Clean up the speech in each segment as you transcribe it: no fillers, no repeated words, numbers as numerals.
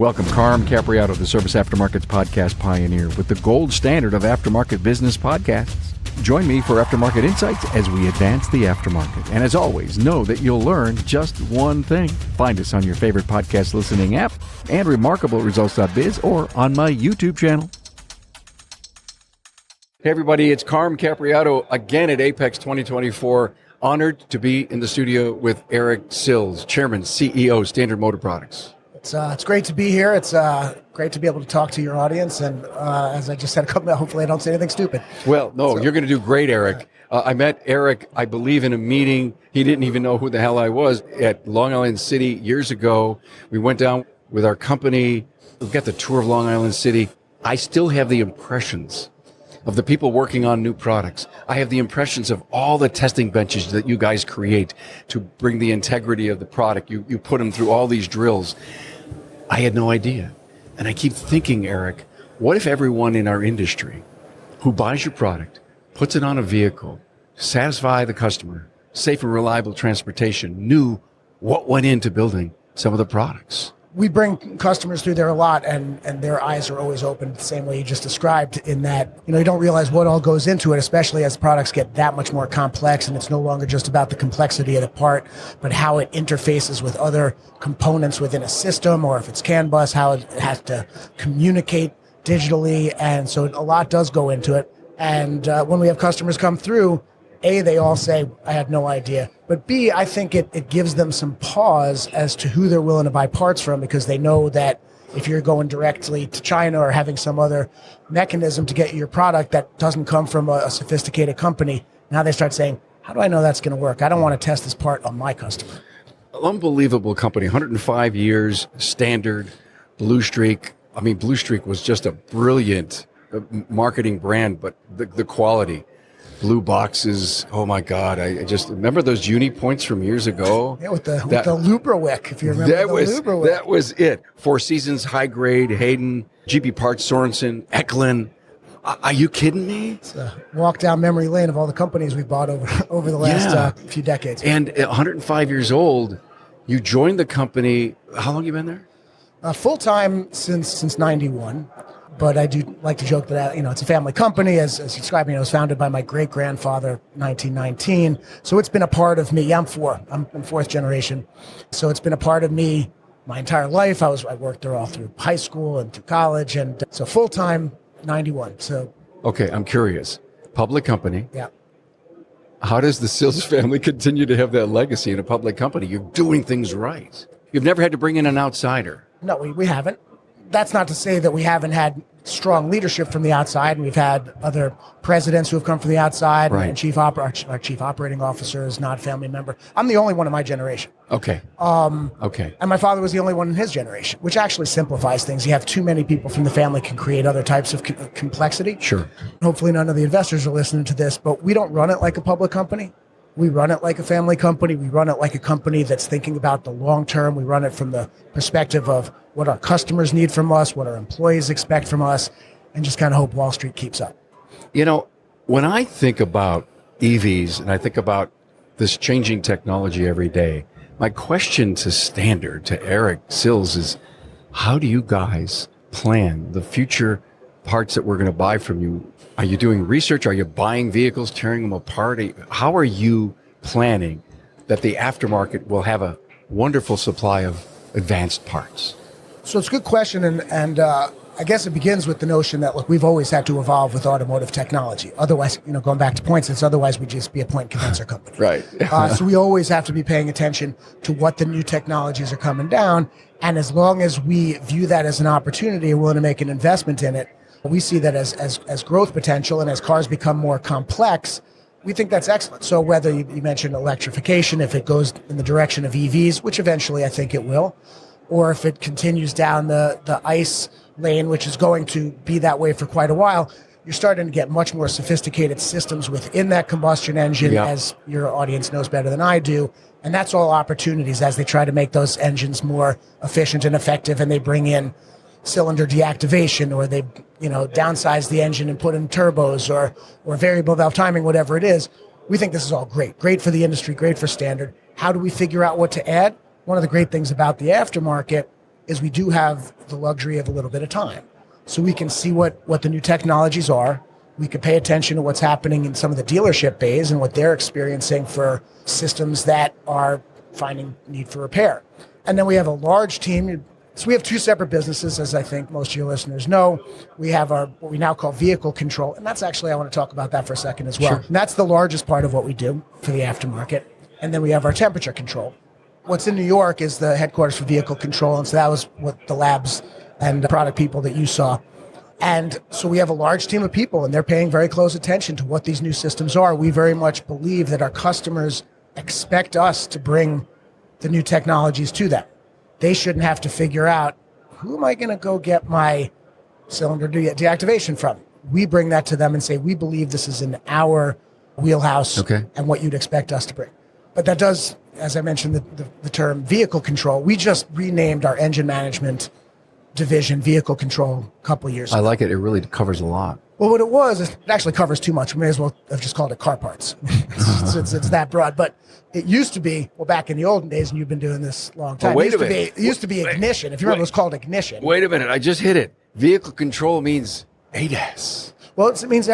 Welcome, Carm Capriato, the Service Aftermarkets podcast pioneer with the gold standard of aftermarket business podcasts. Join me for Aftermarket Insights as we advance the aftermarket. And as always, know that you'll learn just one thing. Find us on your favorite podcast listening app and remarkableresults.biz or on my YouTube channel. Hey everybody, it's Carm Capriato again at Apex 2024. Honored to be in the studio with Eric Sills, Chairman, CEO, Standard Motor Products. It's great to be here. It's great to be able to talk to your audience. And as I just said, hopefully I don't say anything stupid. Well, no, you're going to do great, Eric. I met Eric, I believe, in a meeting. He didn't even know who the hell I was at Long Island City years ago. We went down with our company. We got the tour of Long Island City. I still have the impressions of the people working on new products. I have the impressions of all the testing benches that you guys create to bring the integrity of the product. You put them through all these drills. I had no idea. And I keep thinking, Eric, what if everyone in our industry who buys your product, puts it on a vehicle, satisfy the customer, safe and reliable transportation, knew what went into building some of the products? We bring customers through there a lot, and their eyes are always open the same way you just described, in that, you don't realize what all goes into it, especially as products get that much more complex, and it's no longer just about the complexity of the part, but how it interfaces with other components within a system, or if it's CAN bus, how it has to communicate digitally. And so a lot does go into it. And when we have customers come through, A, they all say, I had no idea. But B, I think it gives them some pause as to who they're willing to buy parts from, because they know that if you're going directly to China or having some other mechanism to get your product that doesn't come from a sophisticated company, now they start saying, how do I know that's going to work? I don't want to test this part on my customer. Unbelievable company, 105 years, Standard, Blue Streak. I mean, Blue Streak was just a brilliant marketing brand, but the quality. Blue boxes. Oh my God! I just remember those uni points from years ago. Yeah, with the Lubrawick, if you remember Lubrawick. That was it. Four Seasons, High Grade, Hayden, GP Parts, Sorensen, Eklund. Are you kidding me? It's a walk down memory lane of all the companies we bought over the last few decades. And at 105 years old, you joined the company. How long have you been there? Full time since '91. But I do like to joke that, it's a family company. As you described, it was founded by my great-grandfather, 1919. So it's been a part of me. I'm fourth generation. So it's been a part of me my entire life. I worked there all through high school and through college. And so full-time, 91. So. Okay, I'm curious. Public company. Yeah. How does the Sills family continue to have that legacy in a public company? You're doing things right. You've never had to bring in an outsider. No, we haven't. That's not to say that we haven't had strong leadership from the outside, and we've had other presidents who have come from the outside, right. And our chief operating officer is not a family member. I'm the only one in my generation. Okay. Okay. And my father was the only one in his generation, which actually simplifies things. You have too many people from the family can create other types of complexity. Sure. Hopefully none of the investors are listening to this, but we don't run it like a public company. We run it like a family company. We run it like a company that's thinking about the long term. We run it from the perspective of what our customers need from us, what our employees expect from us, and just kind of hope Wall Street keeps up. When I think about EVs and I think about this changing technology every day, my question to Standard, to Eric Sills, is how do you guys plan the future parts that we're going to buy from you? Are you doing research? Are you buying vehicles, tearing them apart? How are you planning that the aftermarket will have a wonderful supply of advanced parts? So it's a good question, and I guess it begins with the notion that, look, we've always had to evolve with automotive technology. Otherwise, going back to points, otherwise we'd just be a point condenser company. Right. So we always have to be paying attention to what the new technologies are coming down, and as long as we view that as an opportunity and willing to make an investment in it, we see that as growth potential, and as cars become more complex, we think that's excellent. So whether you mentioned electrification, if it goes in the direction of EVs, which eventually I think it will, or if it continues down the ICE lane, which is going to be that way for quite a while, you're starting to get much more sophisticated systems within that combustion engine, as your audience knows better than I do. And that's all opportunities as they try to make those engines more efficient and effective, and they bring in cylinder deactivation, or they downsize the engine and put in turbos, or variable valve timing, whatever it is. We think this is all great for the industry, great for Standard. How do we figure out what to add? One of the great things about the aftermarket is we do have the luxury of a little bit of time. So we can see what the new technologies are. We can pay attention to what's happening in some of the dealership bays and what they're experiencing for systems that are finding need for repair. And then we have a large team. So we have two separate businesses, as I think most of your listeners know. We have our what we now call vehicle control, and that's actually, I want to talk about that for a second as well. Sure. And that's the largest part of what we do for the aftermarket. And then we have our temperature control. What's in New York is the headquarters for vehicle control, and so that was what the labs and product people that you saw. And so we have a large team of people, and they're paying very close attention to what these new systems are. We very much believe that our customers expect us to bring the new technologies to them. They shouldn't have to figure out, who am I going to go get my cylinder deactivation from? We bring that to them and say, we believe this is in our wheelhouse and what you'd expect us to bring. But that does, as I mentioned, the term vehicle control. We just renamed our engine management division vehicle control a couple of years ago. I like it. It really covers a lot. Well, what it was, it actually covers too much. We may as well have just called it car parts. It's that broad. But it used to be, well, back in the olden days, and you've been doing this a long time. It used to be ignition. If you remember, it was called ignition. Wait a minute. I just hit it. Vehicle control means ADAS. Well, it means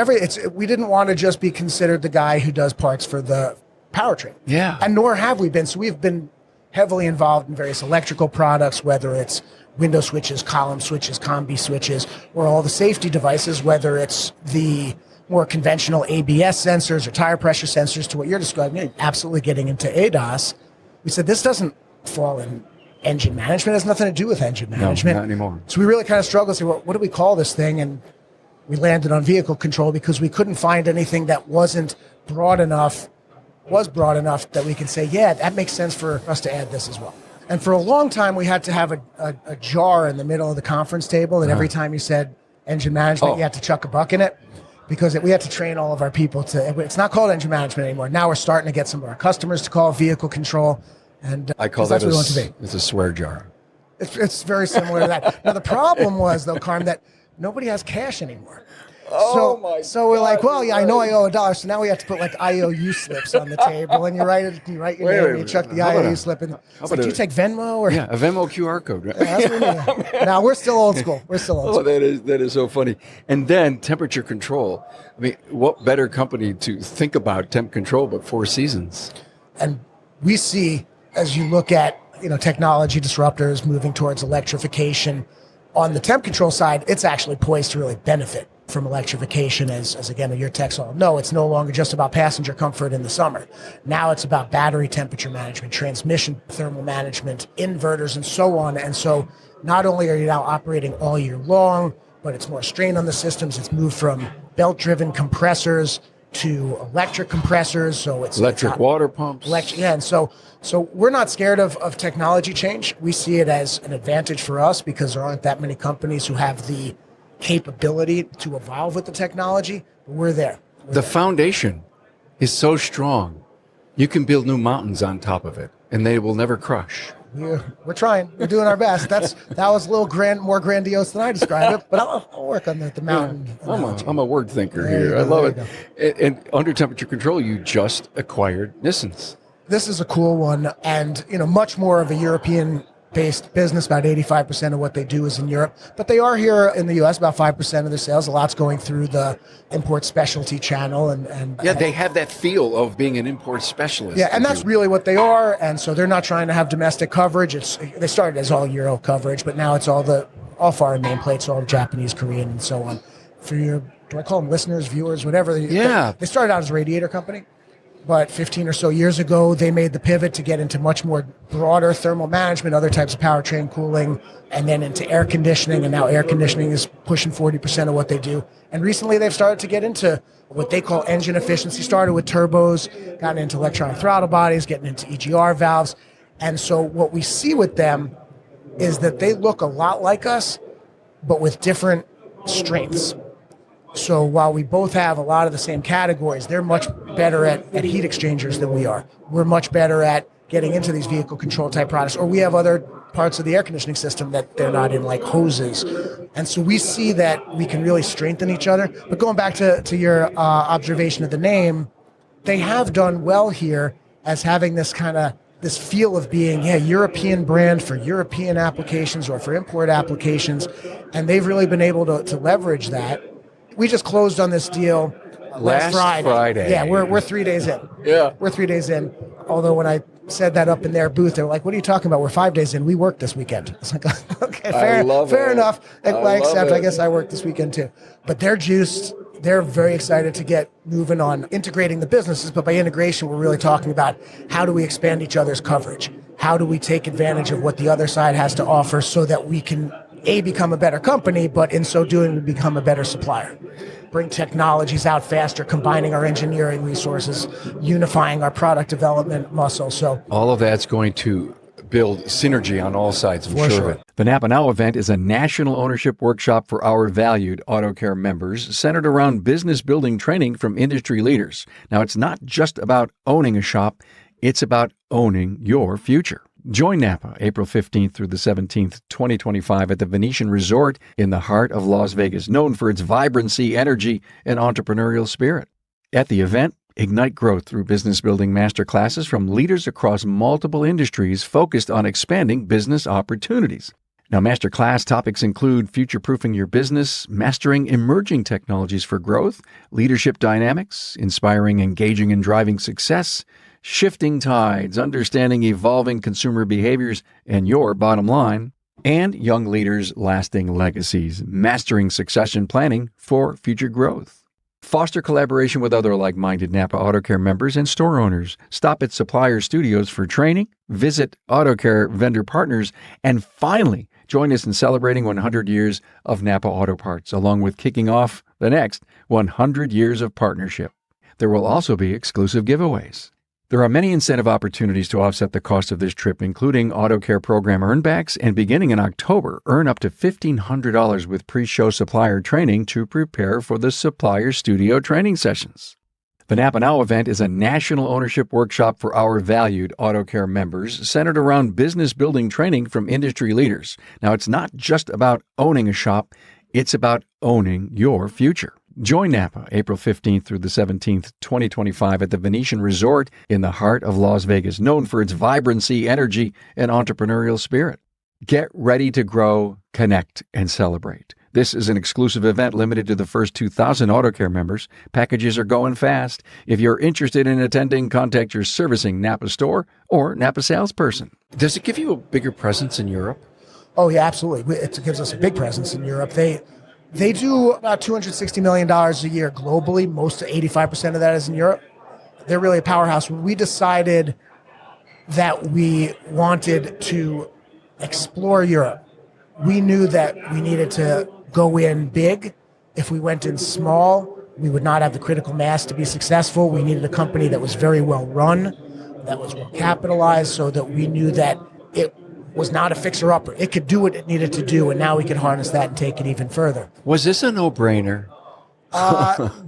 we didn't want to just be considered the guy who does parts for the powertrain. Yeah. And nor have we been. So we've been heavily involved in various electrical products, whether it's window switches, column switches, combi switches, or all the safety devices, whether it's the more conventional ABS sensors or tire pressure sensors to what you're describing, absolutely getting into ADAS. We said this doesn't fall in engine management. It has nothing to do with engine management. No, not anymore. So we really kind of struggled to say, well, what do we call this thing? And we landed on vehicle control because we couldn't find anything that was broad enough that we could say, yeah, that makes sense for us to add this as well. And for a long time, we had to have a jar in the middle of the conference table that every time you said engine management, you had to chuck a buck in it because we had to train all of our people to, it's not called engine management anymore. Now we're starting to get some of our customers to call it vehicle control. And I call that it's a swear jar. It's very similar to that. Now, the problem was, though, Carm, that nobody has cash anymore. So we're like, well, yeah, I know I owe $1. So now we have to put like IOU slips on the table, and you write your name, and you chuck the IOU slip in. It's like, do you take Venmo or? Yeah, a Venmo QR code. Right? Yeah, that's what we do. Now we're still old school. Oh, that is so funny. And then temperature control. I mean, what better company to think about temp control but Four Seasons? And we see, as you look at technology disruptors moving towards electrification, on the temp control side, it's actually poised to really benefit from electrification, as again, your techs all know. It's no longer just about passenger comfort in the summer. Now it's about battery temperature management, transmission thermal management, inverters, and so on. And so not only are you now operating all year long, but it's more strain on the systems. It's moved from belt-driven compressors to electric compressors. So it's electric water pumps. And so we're not scared of technology change. We see it as an advantage for us because there aren't that many companies who have the capability to evolve with the technology. But we're there. The foundation is so strong. You can build new mountains on top of it, and they will never crush. We're trying. We're doing our best. That was a little more grandiose than I described it, but I'll work on the mountain. Yeah, I'm a word thinker here. I love it. And under temperature control, you just acquired Nissens. This is a cool one, and much more of a European-based business. About 85% of what they do is in Europe, but they are here in the U.S. About 5% of their sales. A lot's going through the import specialty channel, and they have that feel of being an import specialist. Yeah, and that's really what they are. And so they're not trying to have domestic coverage. They started as all Euro coverage, but now it's all foreign nameplates, all Japanese, Korean, and so on. For your, do I call them listeners, viewers, whatever? Yeah. They started out as a radiator company. But 15 or so years ago, they made the pivot to get into much more broader thermal management, other types of powertrain cooling, and then into air conditioning. And now air conditioning is pushing 40% of what they do. And recently, they've started to get into what they call engine efficiency. Started with turbos, gotten into electronic throttle bodies, getting into EGR valves. And so what we see with them is that they look a lot like us, but with different strengths. So while we both have a lot of the same categories, they're much better at heat exchangers than we are. We're much better at getting into these vehicle control type products, or we have other parts of the air conditioning system that they're not in, like hoses. And so we see that we can really strengthen each other. But going back to your observation of the name, they have done well here as having this kind of this feel of being, European brand for European applications or for import applications. And they've really been able to leverage that. We just closed on this deal last Friday. Yeah, we're 3 days in. Yeah. We're 3 days in. Although when I said that up in their booth, they were like, what are you talking about? We're 5 days in. We work this weekend. It's like, okay, fair enough. I accept. I guess I work this weekend too. But they're juiced. They're very excited to get moving on integrating the businesses. But by integration, we're really talking about how do we expand each other's coverage? How do we take advantage of what the other side has to offer so that we can, A, become a better company, but in so doing, we become a better supplier. Bring technologies out faster, combining our engineering resources, unifying our product development muscle. So all of that's going to build synergy on all sides, I'm sure of it. The NAPA Now event is a national ownership workshop for our valued AutoCare members centered around business building training from industry leaders. Now, it's not just about owning a shop, it's about owning your future. Join NAPA April 15th through the 17th, 2025 at the Venetian Resort in the heart of Las Vegas, known for its vibrancy, energy, and entrepreneurial spirit. At the event, ignite growth through business building masterclasses from leaders across multiple industries focused on expanding business opportunities. Now, masterclass topics include future-proofing your business, mastering emerging technologies for growth, leadership dynamics, inspiring, engaging, and driving success, shifting tides, understanding evolving consumer behaviors and your bottom line, and young leaders' lasting legacies, mastering succession planning for future growth. Foster collaboration with other like-minded NAPA AutoCare members and store owners. Stop at supplier studios for training, visit AutoCare vendor partners, and finally, join us in celebrating 100 years of NAPA Auto Parts, along with kicking off the next 100 years of partnership. There will also be exclusive giveaways. There are many incentive opportunities to offset the cost of this trip, including AutoCare program earnbacks, and beginning in October, earn up to $1,500 with pre-show supplier training to prepare for the supplier studio training sessions. The NAPA Now event is a national ownership workshop for our valued AutoCare members centered around business building training from industry leaders. Now, it's not just about owning a shop, it's about owning your future. Join NAPA April 15th through the 17th, 2025 at the Venetian Resort in the heart of Las Vegas, known for its vibrancy, energy, and entrepreneurial spirit. Get ready to grow, connect, and celebrate. This is an exclusive event limited to the first 2,000 AutoCare members. Packages are going fast. If you're interested in attending, contact your servicing NAPA store or NAPA salesperson. Does it give you a bigger presence in Europe? Oh, yeah, absolutely. It gives us a big presence in Europe. They do about $260 million a year globally. Most 85% of that is in Europe. They're really a powerhouse. When we decided that we wanted to explore Europe, we knew that we needed to go in big. If we went in small, we would not have the critical mass to be successful. We needed a company that was very well run, that was well capitalized, so that we knew that it was not a fixer-upper. It could do what it needed to do, and now we could harness that and take it even further. Was this a no-brainer?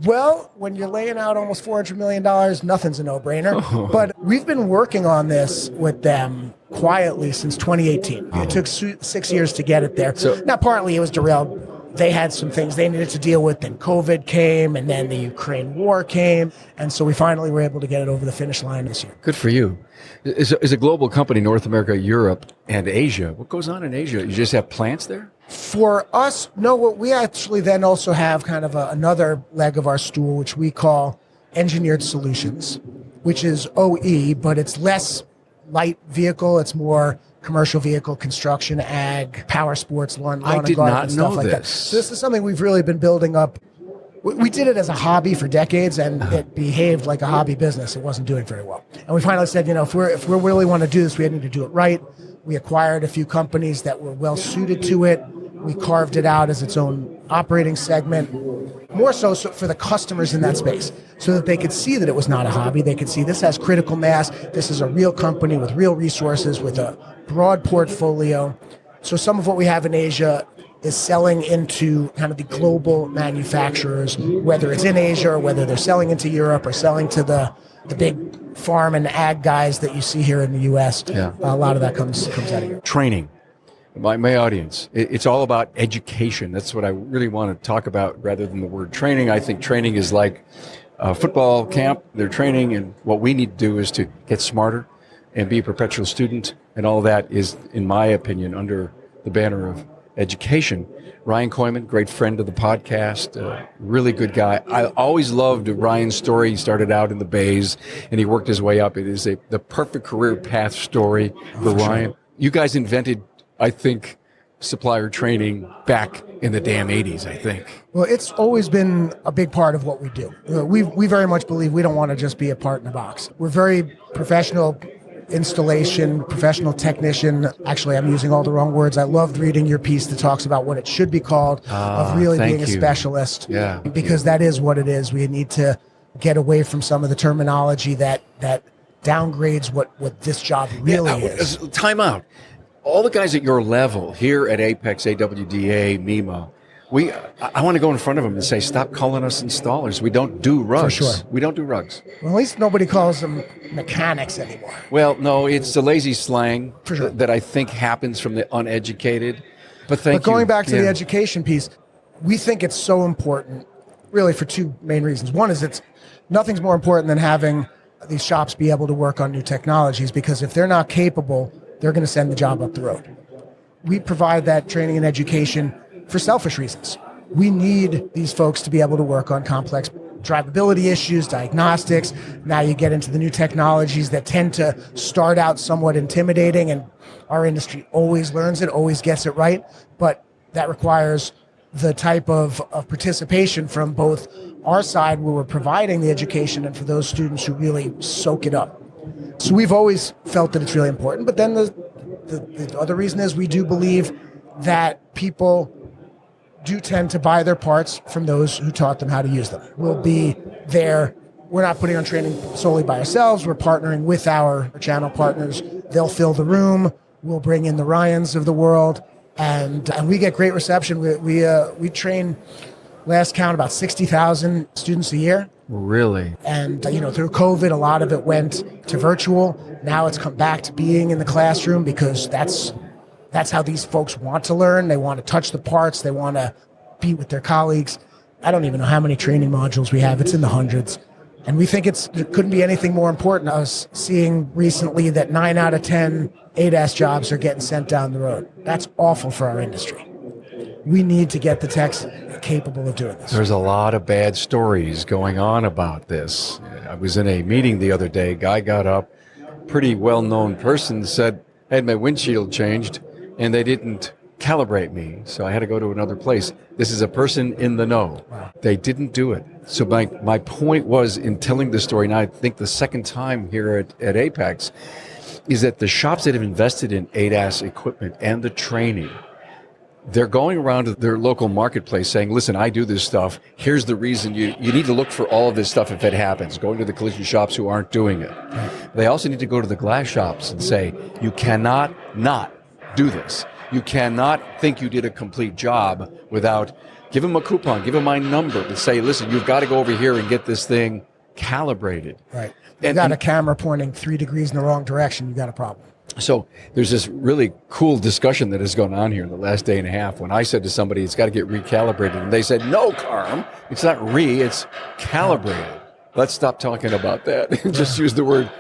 Well, when you're laying out almost $400 million, nothing's a no-brainer. But we've been working on this with them quietly since 2018. It took 6 years to get it there. Now, partly it was derailed. They had some things they needed to deal with. Then COVID came, and then the Ukraine war came. And so we finally were able to get it over the finish line this year. Good for you. As a global company, North America, Europe, and Asia, what goes on in Asia? You just have plants there? For us, no, we actually then also have kind of another leg of our stool, which we call engineered solutions, which is OE, but it's less light vehicle. It's more commercial vehicle, construction, ag, power sports, lawn I and did garden, not and stuff know like this. that. So this is something we've really been building up. We did it as a hobby for decades, and it behaved like a hobby business. It wasn't doing very well. And we finally said, if we really want to do this, we need to do it right. We acquired a few companies that were well suited to it. We carved it out as its own operating segment, more so for the customers in that space, so that they could see that it was not a hobby. They could see this has critical mass. This is a real company with real resources, with a broad portfolio. So some of what we have in Asia is selling into kind of the global manufacturers, whether it's in Asia or whether they're selling into Europe or selling to the big farm and ag guys that you see here in the U.S. Yeah. A lot of that comes out of Europe. Training. My audience, it's all about education. That's what I really want to talk about rather than the word training. I think training is like a football camp. They're training, and what we need to do is to get smarter, and be a perpetual student, and all that is, in my opinion, under the banner of education. Ryan Koyman, great friend of the podcast, really good guy. I always loved Ryan's story. He started out in the Bays, and he worked his way up. It is the perfect career path story for Ryan. Sure. You guys invented, I think, supplier training back in the damn 80s, I think. Well, it's always been a big part of what we do. We very much believe we don't want to just be a part in a box. We're very professional installation, professional technician. Actually, I'm using all the wrong words. I loved reading your piece that talks about what it should be called, of really being a specialist. Yeah. Because that is what it is. We need to get away from some of the terminology that downgrades what this job really is. Time out. All the guys at your level here at Apex, AWDA, MEMA, I want to go in front of them and say, stop calling us installers. We don't do rugs. For sure. We don't do rugs. Well, at least nobody calls them mechanics anymore. Well, no, it's the lazy slang For sure. that I think happens from the uneducated. But thank you. But going back to the education piece, we think it's so important, really for two main reasons. One is nothing's more important than having these shops be able to work on new technologies, because if they're not capable, they're going to send the job up the road. We provide that training and education for selfish reasons. We need these folks to be able to work on complex drivability issues, diagnostics. Now you get into the new technologies that tend to start out somewhat intimidating, and our industry always learns it, always gets it right. But that requires the type of participation from both our side, where we're providing the education, and for those students who really soak it up. So we've always felt that it's really important. But then the other reason is we do believe that people do tend to buy their parts from those who taught them how to use them. We'll be there. We're not putting on training solely by ourselves. We're partnering with our channel partners. They'll fill the room. We'll bring in the Ryans of the world, and we get great reception. We train, last count, about 60,000 students a year. Really? And, through COVID, a lot of it went to virtual. Now it's come back to being in the classroom, because that's how these folks want to learn. They want to touch the parts. They want to be with their colleagues. I don't even know how many training modules we have. It's in the hundreds. And we think it couldn't be anything more important. I was seeing recently that 9 out of 10 ADAS jobs are getting sent down the road. That's awful for our industry. We need to get the techs capable of doing this. There's a lot of bad stories going on about this. I was in a meeting the other day. Guy got up, pretty well-known person, said, I had my windshield changed, and they didn't calibrate me, so I had to go to another place. This is a person in the know. Wow. They didn't do it. So my point was, in telling the story, and I think the second time here at Apex, is that the shops that have invested in ADAS equipment and the training, they're going around to their local marketplace saying, listen, I do this stuff. Here's the reason you need to look for all of this stuff if it happens. Going to the collision shops who aren't doing it. Right. They also need to go to the glass shops and say, you cannot not do this. You cannot think you did a complete job without, give them a coupon, give them my number, and say, listen, you've got to go over here and get this thing calibrated. Right. You got a camera pointing 3 degrees in the wrong direction, you got a problem. So there's this really cool discussion that has gone on here in the last day and a half when I said to somebody, it's got to get recalibrated. And they said, no, Carm, it's not it's calibrated. Let's stop talking about that and just use the word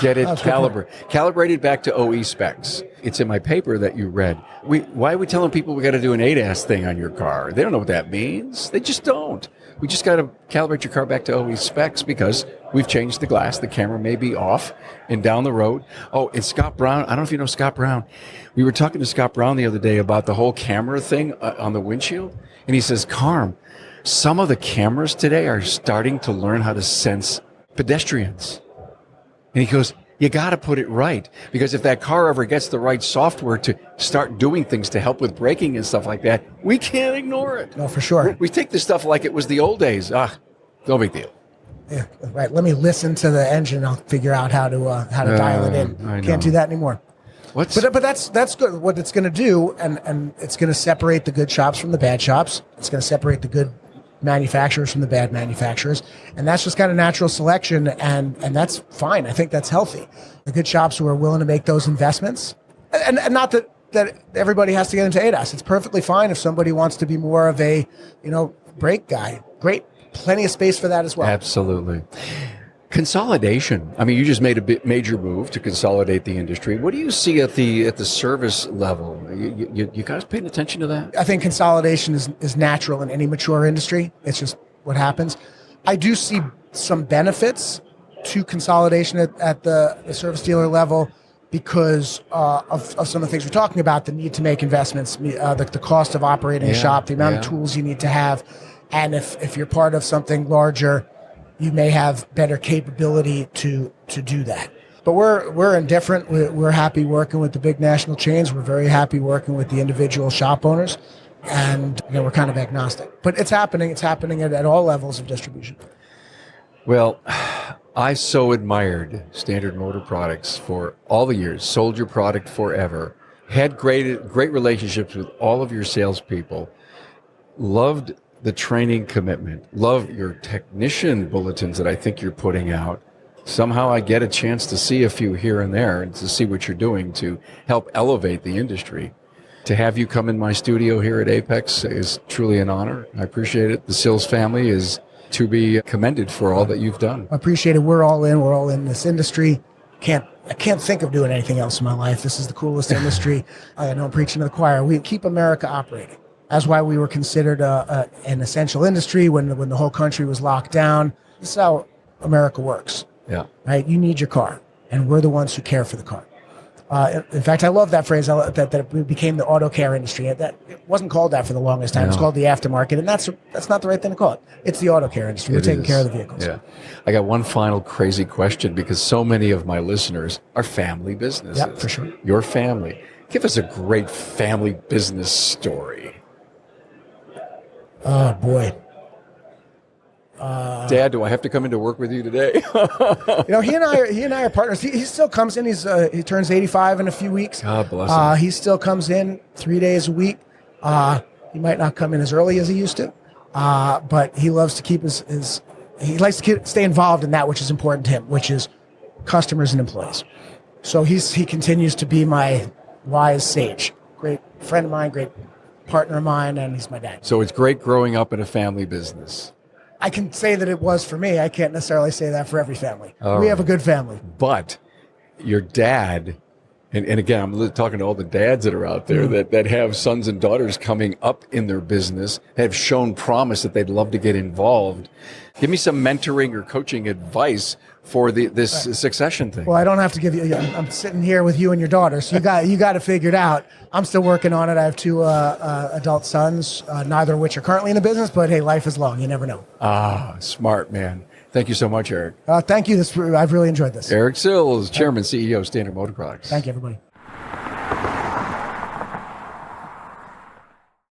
get it calibrated. Calibrated back to OE specs. It's in my paper that you read. Why are we telling people we got to do an ADAS thing on your car? They don't know what that means. They just don't. We just got to calibrate your car back to OE specs because we've changed the glass. The camera may be off and down the road. Oh, and Scott Brown, I don't know if you know Scott Brown. We were talking to Scott Brown the other day about the whole camera thing on the windshield. And he says, Carm, some of the cameras today are starting to learn how to sense pedestrians. And he goes, you got to put it right. Because if that car ever gets the right software to start doing things to help with braking and stuff like that, we can't ignore it. No, for sure. We take this stuff like it was the old days. No big deal. Yeah, right. Let me listen to the engine. I'll figure out how to dial it in. Can't do that anymore. But that's good. What it's going to do, and it's going to separate the good shops from the bad shops. It's going to separate the good manufacturers from the bad manufacturers, and that's just kind of natural selection, and that's fine. I think that's healthy. The good shops who are willing to make those investments, and not that everybody has to get into ADAS. It's perfectly fine if somebody wants to be more of a brake guy. Great, plenty of space for that as well. Absolutely. Consolidation. I mean, you just made a major move to consolidate the industry. What do you see at the service level? You guys paying attention to that? I think consolidation is natural in any mature industry. It's just what happens. I do see some benefits to consolidation at the service dealer level because of some of the things we're talking about, the need to make investments, the cost of operating a shop, the amount of tools you need to have. And if you're part of something larger, you may have better capability to do that. But we're indifferent. We're happy working with the big national chains. We're very happy working with the individual shop owners. And we're kind of agnostic. But it's happening. It's happening at all levels of distribution. Well, I so admired Standard Motor Products for all the years, sold your product forever, had great relationships with all of your salespeople, loved the training commitment, love your technician bulletins that I think you're putting out. Somehow I get a chance to see a few here and there and to see what you're doing to help elevate the industry. To have you come in my studio here at Apex is truly an honor. I appreciate it. The Sills family is to be commended for all that you've done. I appreciate it. We're all in this industry. I can't think of doing anything else in my life. This is the coolest industry. I know I'm preaching to the choir. We keep America operating. That's why we were considered an essential industry when the whole country was locked down. This is how America works. Yeah. Right? You need your car, and we're the ones who care for the car. In fact, I love that phrase that it became the auto care industry. That it wasn't called that for the longest time. It's called the aftermarket, and that's not the right thing to call it. It's the auto care industry. We're taking care of the vehicles. Yeah. I got one final crazy question because so many of my listeners are family businesses. Yeah, for sure. Your family. Give us a great family business story. Oh boy. Dad, do I have to come into work with you today? He and I are partners. He still comes in. He turns 85 in a few weeks. God bless him. He still comes in 3 days a week. He might not come in as early as he used to, but he loves to keep he likes to stay involved in that which is important to him, which is customers and employees. So he continues to be my wise sage, great friend of mine, great partner of mine, and he's my dad. So it's great growing up in a family business. I can say that it was for me. I can't necessarily say that for every family. All we right. have a good family. But your dad, and again, I'm talking to all the dads that are out there that have sons and daughters coming up in their business, have shown promise that they'd love to get involved. Give me some mentoring or coaching advice for this succession thing. Well, I don't have to give you. I'm sitting here with you and your daughter, so you got it figured out. I'm still working on it. I have two adult sons, neither of which are currently in the business. But hey, life is long. You never know. Smart man. Thank you so much, Eric. Thank you. I've really enjoyed this. Eric Sills, Chairman, CEO, Standard Motor Products. Thank you, everybody.